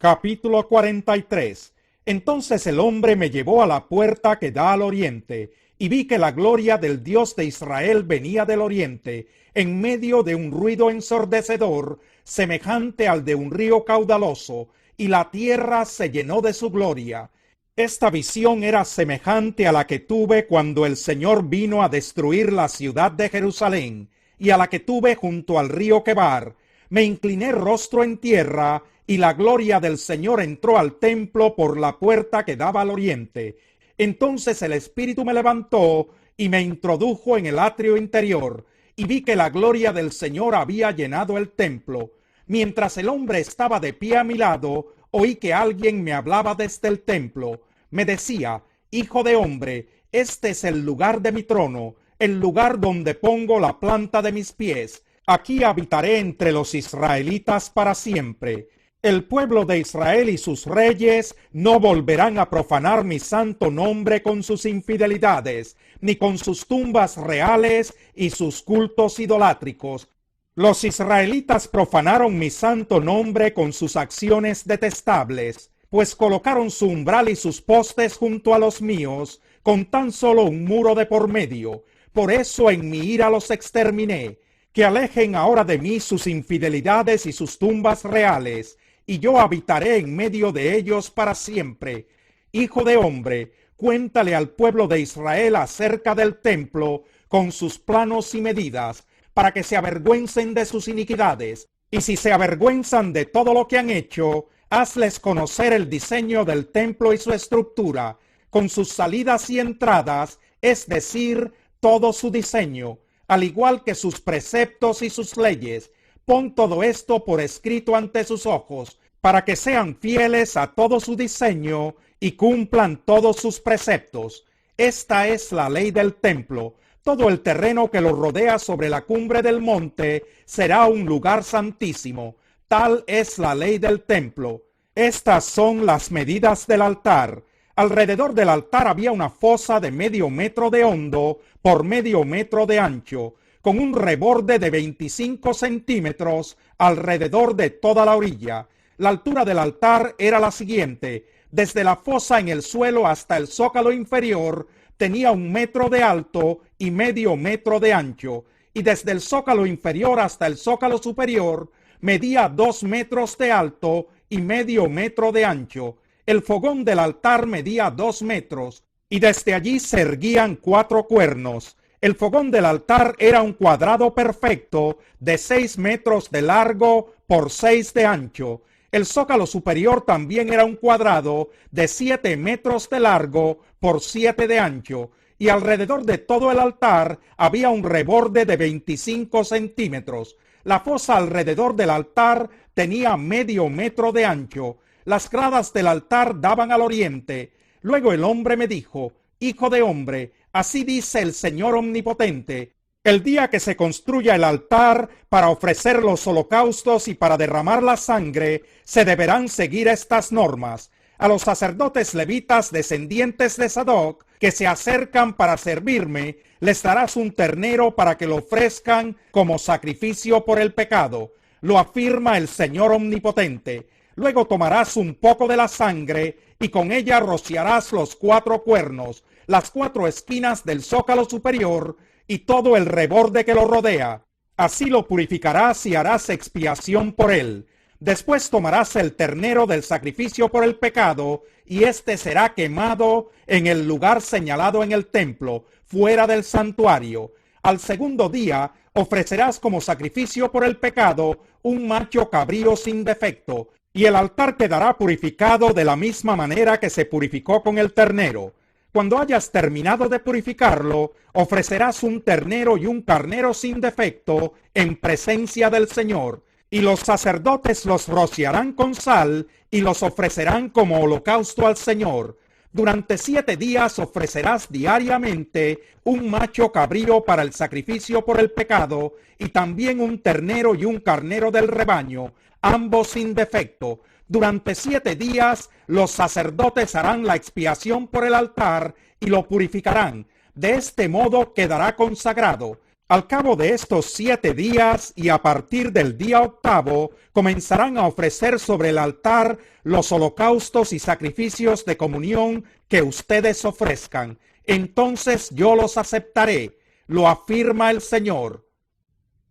Capítulo 43. Entonces el hombre me llevó a la puerta que da al oriente, y vi que la gloria del Dios de Israel venía del oriente, en medio de un ruido ensordecedor, semejante al de un río caudaloso, y la tierra se llenó de su gloria. Esta visión era semejante a la que tuve cuando el Señor vino a destruir la ciudad de Jerusalén, y a la que tuve junto al río Quebar. Me incliné rostro en tierra, y la gloria del Señor entró al templo por la puerta que daba al oriente. Entonces el Espíritu me levantó y me introdujo en el atrio interior, y vi que la gloria del Señor había llenado el templo. Mientras el hombre estaba de pie a mi lado, oí que alguien me hablaba desde el templo. Me decía: Hijo de hombre, este es el lugar de mi trono, el lugar donde pongo la planta de mis pies. Aquí habitaré entre los israelitas para siempre. El pueblo de Israel y sus reyes no volverán a profanar mi santo nombre con sus infidelidades, ni con sus tumbas reales y sus cultos idolátricos. Los israelitas profanaron mi santo nombre con sus acciones detestables, pues colocaron su umbral y sus postes junto a los míos, con tan solo un muro de por medio. Por eso en mi ira los exterminé. Que alejen ahora de mí sus infidelidades y sus tumbas reales, y yo habitaré en medio de ellos para siempre. Hijo de hombre, cuéntale al pueblo de Israel acerca del templo con sus planos y medidas, para que se avergüencen de sus iniquidades. Y si se avergüenzan de todo lo que han hecho, hazles conocer el diseño del templo y su estructura, con sus salidas y entradas, es decir, todo su diseño, al igual que sus preceptos y sus leyes. Pon todo esto por escrito ante sus ojos, para que sean fieles a todo su diseño y cumplan todos sus preceptos. Esta es la ley del templo. Todo el terreno que lo rodea sobre la cumbre del monte será un lugar santísimo. Tal es la ley del templo. Estas son las medidas del altar. Alrededor del altar había una fosa de 1/2 metro de hondo por 1/2 metro de ancho, con un reborde de 25 centímetros alrededor de toda la orilla. La altura del altar era la siguiente: desde la fosa en el suelo hasta el zócalo inferior tenía 1 metro de alto y 1/2 metro de ancho, y desde el zócalo inferior hasta el zócalo superior medía 2 metros de alto y 1/2 metro de ancho. El fogón del altar medía 2 metros, y desde allí se erguían 4 cuernos. El fogón del altar era un cuadrado perfecto de 6 metros de largo por 6 de ancho. El zócalo superior también era un cuadrado de 7 metros de largo por 7 de ancho, y alrededor de todo el altar había un reborde de 25 centímetros. La fosa alrededor del altar tenía 1/2 metro de ancho. Las gradas del altar daban al oriente. Luego el hombre me dijo: Hijo de hombre, así dice el Señor Omnipotente: el día que se construya el altar para ofrecer los holocaustos y para derramar la sangre, se deberán seguir estas normas. A los sacerdotes levitas descendientes de Sadoc que se acercan para servirme, les darás un ternero para que lo ofrezcan como sacrificio por el pecado. Lo afirma el Señor Omnipotente. Luego tomarás un poco de la sangre y con ella rociarás los 4 cuernos, las 4 esquinas del zócalo superior y todo el reborde que lo rodea. Así lo purificarás y harás expiación por él. Después tomarás el ternero del sacrificio por el pecado, y éste será quemado en el lugar señalado en el templo, fuera del santuario. Al segundo día ofrecerás como sacrificio por el pecado un macho cabrío sin defecto, y el altar quedará purificado de la misma manera que se purificó con el ternero. Cuando hayas terminado de purificarlo, ofrecerás un ternero y un carnero sin defecto en presencia del Señor, y los sacerdotes los rociarán con sal y los ofrecerán como holocausto al Señor. Durante 7 días ofrecerás diariamente un macho cabrío para el sacrificio por el pecado, y también un ternero y un carnero del rebaño, ambos sin defecto. Durante 7 días los sacerdotes harán la expiación por el altar y lo purificarán. De este modo quedará consagrado. Al cabo de estos 7 días y a partir del día 8, comenzarán a ofrecer sobre el altar los holocaustos y sacrificios de comunión que ustedes ofrezcan. Entonces yo los aceptaré, lo afirma el Señor.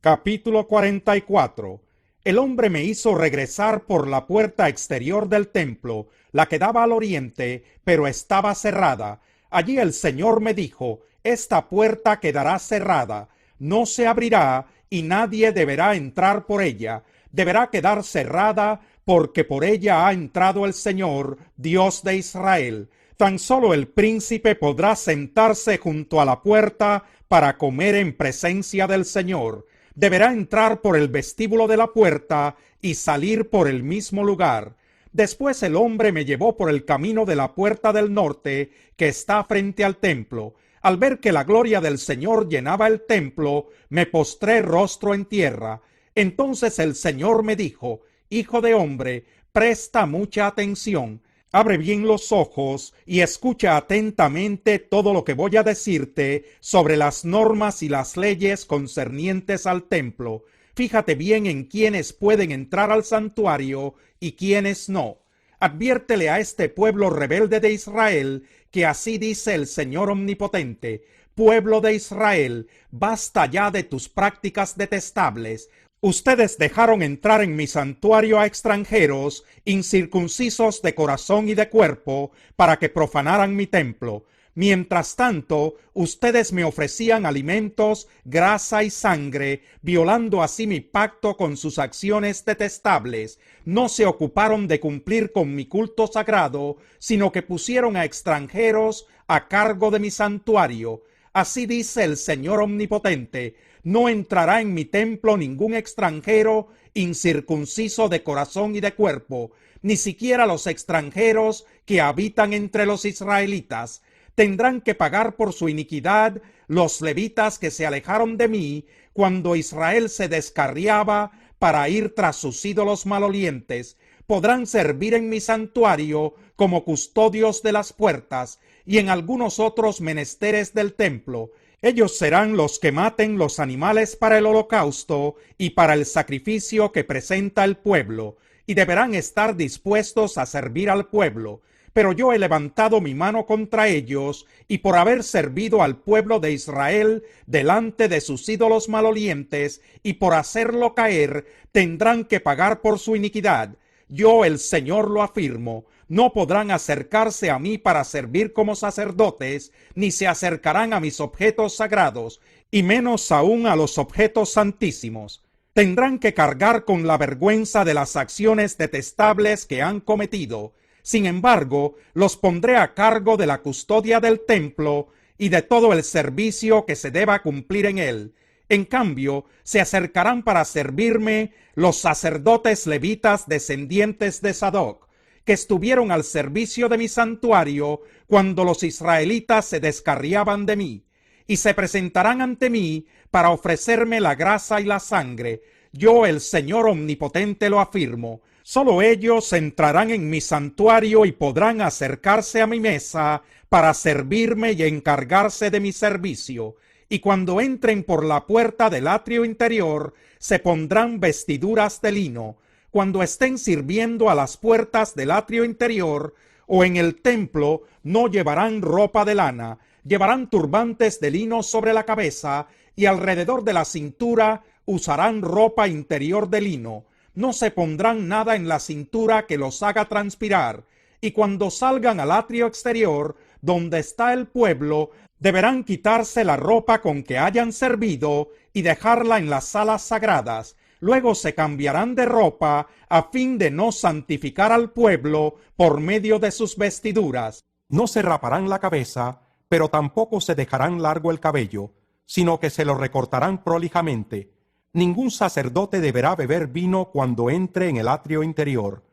Capítulo 44. El hombre me hizo regresar por la puerta exterior del templo, la que daba al oriente, pero estaba cerrada. Allí el Señor me dijo: esta puerta quedará cerrada, no se abrirá y nadie deberá entrar por ella. Deberá quedar cerrada porque por ella ha entrado el Señor, Dios de Israel. Tan solo el príncipe podrá sentarse junto a la puerta para comer en presencia del Señor. Deberá entrar por el vestíbulo de la puerta y salir por el mismo lugar. Después el hombre me llevó por el camino de la puerta del norte, que está frente al templo. Al ver que la gloria del Señor llenaba el templo, me postré rostro en tierra. Entonces el Señor me dijo: hijo de hombre, presta mucha atención. Abre bien los ojos y escucha atentamente todo lo que voy a decirte sobre las normas y las leyes concernientes al templo. Fíjate bien en quiénes pueden entrar al santuario y quiénes no. Adviértele a este pueblo rebelde de Israel que así dice el Señor Omnipotente: pueblo de Israel, basta ya de tus prácticas detestables. Ustedes dejaron entrar en mi santuario a extranjeros, incircuncisos de corazón y de cuerpo, para que profanaran mi templo. Mientras tanto, ustedes me ofrecían alimentos, grasa y sangre, violando así mi pacto con sus acciones detestables. No se ocuparon de cumplir con mi culto sagrado, sino que pusieron a extranjeros a cargo de mi santuario. Así dice el Señor Omnipotente: no entrará en mi templo ningún extranjero incircunciso de corazón y de cuerpo, ni siquiera los extranjeros que habitan entre los israelitas. Tendrán que pagar por su iniquidad los levitas que se alejaron de mí cuando Israel se descarriaba para ir tras sus ídolos malolientes. Podrán servir en mi santuario como custodios de las puertas y en algunos otros menesteres del templo. Ellos serán los que maten los animales para el holocausto y para el sacrificio que presenta el pueblo, y deberán estar dispuestos a servir al pueblo. Pero yo he levantado mi mano contra ellos, y por haber servido al pueblo de Israel delante de sus ídolos malolientes, y por hacerlo caer, tendrán que pagar por su iniquidad. Yo, el Señor, lo afirmo. No podrán acercarse a mí para servir como sacerdotes, ni se acercarán a mis objetos sagrados, y menos aún a los objetos santísimos. Tendrán que cargar con la vergüenza de las acciones detestables que han cometido. Sin embargo, los pondré a cargo de la custodia del templo y de todo el servicio que se deba cumplir en él. En cambio, se acercarán para servirme los sacerdotes levitas descendientes de Sadoc, que estuvieron al servicio de mi santuario cuando los israelitas se descarriaban de mí, y se presentarán ante mí para ofrecerme la grasa y la sangre. Yo, el Señor Omnipotente, lo afirmo. Solo ellos entrarán en mi santuario y podrán acercarse a mi mesa para servirme y encargarse de mi servicio. Y cuando entren por la puerta del atrio interior, se pondrán vestiduras de lino. Cuando estén sirviendo a las puertas del atrio interior o en el templo, no llevarán ropa de lana, llevarán turbantes de lino sobre la cabeza y alrededor de la cintura usarán ropa interior de lino. No se pondrán nada en la cintura que los haga transpirar, y cuando salgan al atrio exterior, donde está el pueblo, deberán quitarse la ropa con que hayan servido y dejarla en las salas sagradas. Luego se cambiarán de ropa a fin de no santificar al pueblo por medio de sus vestiduras. No se raparán la cabeza, pero tampoco se dejarán largo el cabello, sino que se lo recortarán prolijamente. Ningún sacerdote deberá beber vino cuando entre en el atrio interior.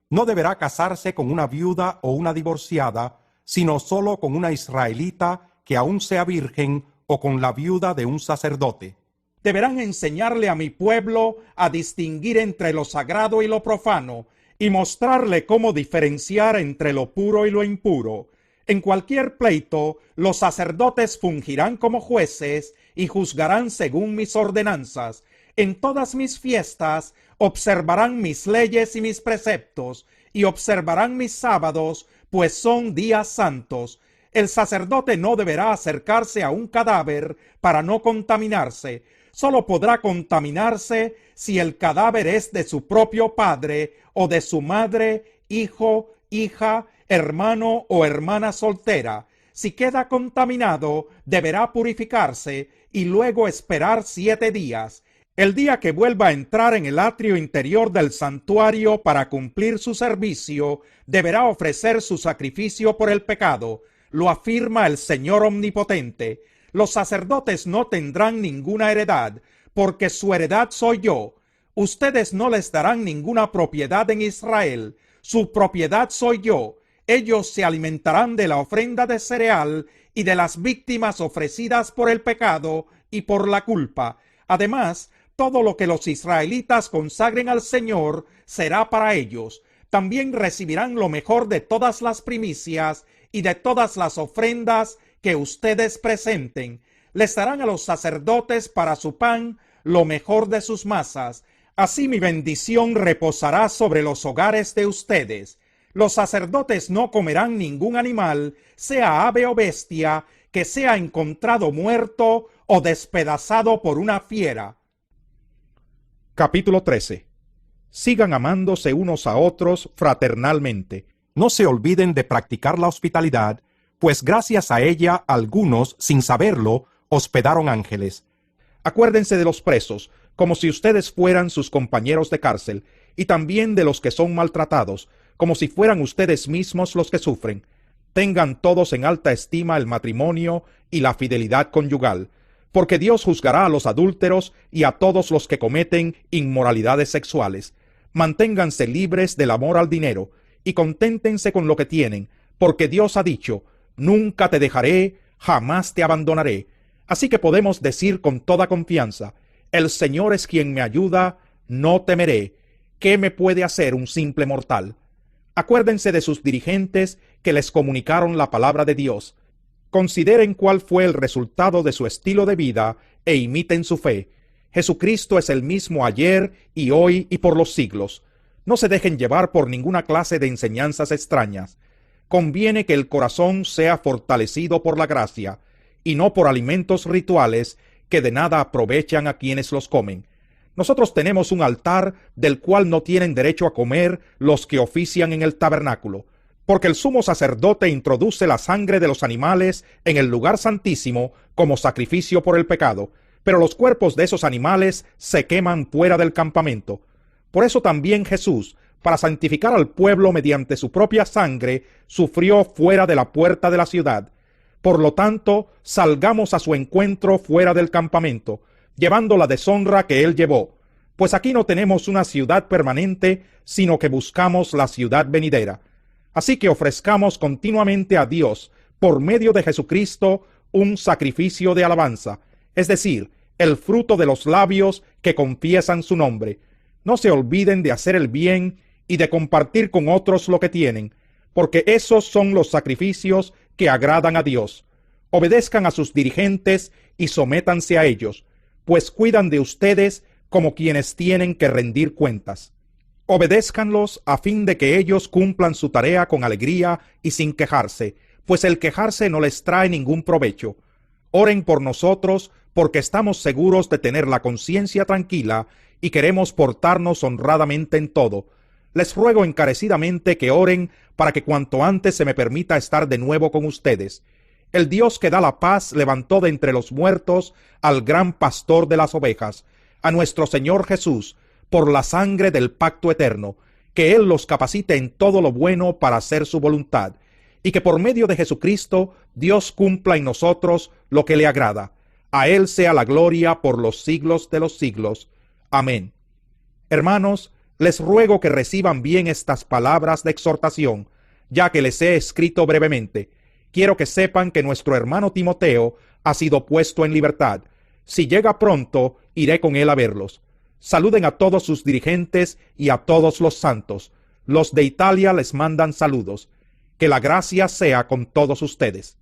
No deberá casarse con una viuda o una divorciada, sino solo con una israelita que aún sea virgen o con la viuda de un sacerdote. Deberán enseñarle a mi pueblo a distinguir entre lo sagrado y lo profano, y mostrarle cómo diferenciar entre lo puro y lo impuro. En cualquier pleito, los sacerdotes fungirán como jueces y juzgarán según mis ordenanzas. En todas mis fiestas observarán mis leyes y mis preceptos, y observarán mis sábados, pues son días santos. El sacerdote no deberá acercarse a un cadáver para no contaminarse. Solo podrá contaminarse si el cadáver es de su propio padre o de su madre, hijo, hija, hermano o hermana soltera. Si queda contaminado, deberá purificarse y luego esperar 7 días. El día que vuelva a entrar en el atrio interior del santuario para cumplir su servicio, deberá ofrecer su sacrificio por el pecado. Lo afirma el Señor Omnipotente. Los sacerdotes no tendrán ninguna heredad, porque su heredad soy yo. Ustedes no les darán ninguna propiedad en Israel. Su propiedad soy yo. Ellos se alimentarán de la ofrenda de cereal y de las víctimas ofrecidas por el pecado y por la culpa. Además, todo lo que los israelitas consagren al Señor será para ellos. También recibirán lo mejor de todas las primicias y de todas las ofrendas que ustedes presenten. Les darán a los sacerdotes para su pan lo mejor de sus masas. Así mi bendición reposará sobre los hogares de ustedes. Los sacerdotes no comerán ningún animal, sea ave o bestia, que sea encontrado muerto o despedazado por una fiera. Capítulo 13. Sigan amándose unos a otros fraternalmente. No se olviden de practicar la hospitalidad, pues gracias a ella algunos, sin saberlo, hospedaron ángeles. Acuérdense de los presos, como si ustedes fueran sus compañeros de cárcel, y también de los que son maltratados, como si fueran ustedes mismos los que sufren. Tengan todos en alta estima el matrimonio y la fidelidad conyugal, porque Dios juzgará a los adúlteros y a todos los que cometen inmoralidades sexuales. Manténganse libres del amor al dinero, y conténtense con lo que tienen, porque Dios ha dicho, nunca te dejaré, jamás te abandonaré. Así que podemos decir con toda confianza, el Señor es quien me ayuda, no temeré. ¿Qué me puede hacer un simple mortal? Acuérdense de sus dirigentes que les comunicaron la palabra de Dios. Consideren cuál fue el resultado de su estilo de vida e imiten su fe. Jesucristo es el mismo ayer y hoy y por los siglos. No se dejen llevar por ninguna clase de enseñanzas extrañas. Conviene que el corazón sea fortalecido por la gracia, y no por alimentos rituales que de nada aprovechan a quienes los comen. Nosotros tenemos un altar del cual no tienen derecho a comer los que ofician en el tabernáculo, porque el sumo sacerdote introduce la sangre de los animales en el lugar santísimo como sacrificio por el pecado, pero los cuerpos de esos animales se queman fuera del campamento. Por eso también Jesús, para santificar al pueblo mediante su propia sangre, sufrió fuera de la puerta de la ciudad. Por lo tanto, salgamos a su encuentro fuera del campamento, llevando la deshonra que él llevó, pues aquí no tenemos una ciudad permanente, sino que buscamos la ciudad venidera. Así que ofrezcamos continuamente a Dios, por medio de Jesucristo, un sacrificio de alabanza, es decir, el fruto de los labios que confiesan su nombre. No se olviden de hacer el bien y de compartir con otros lo que tienen, porque esos son los sacrificios que agradan a Dios. Obedezcan a sus dirigentes y sométanse a ellos, pues cuidan de ustedes como quienes tienen que rendir cuentas. Obedézcanlos a fin de que ellos cumplan su tarea con alegría y sin quejarse, pues el quejarse no les trae ningún provecho. Oren por nosotros, porque estamos seguros de tener la conciencia tranquila y queremos portarnos honradamente en todo. Les ruego encarecidamente que oren para que cuanto antes se me permita estar de nuevo con ustedes. El Dios que da la paz levantó de entre los muertos al gran pastor de las ovejas, a nuestro Señor Jesús, por la sangre del pacto eterno, que Él los capacite en todo lo bueno para hacer su voluntad, y que por medio de Jesucristo Dios cumpla en nosotros lo que le agrada. A Él sea la gloria por los siglos de los siglos. Amén. Hermanos, les ruego que reciban bien estas palabras de exhortación, ya que les he escrito brevemente. Quiero que sepan que nuestro hermano Timoteo ha sido puesto en libertad. Si llega pronto, iré con él a verlos. Saluden a todos sus dirigentes y a todos los santos. Los de Italia les mandan saludos. Que la gracia sea con todos ustedes.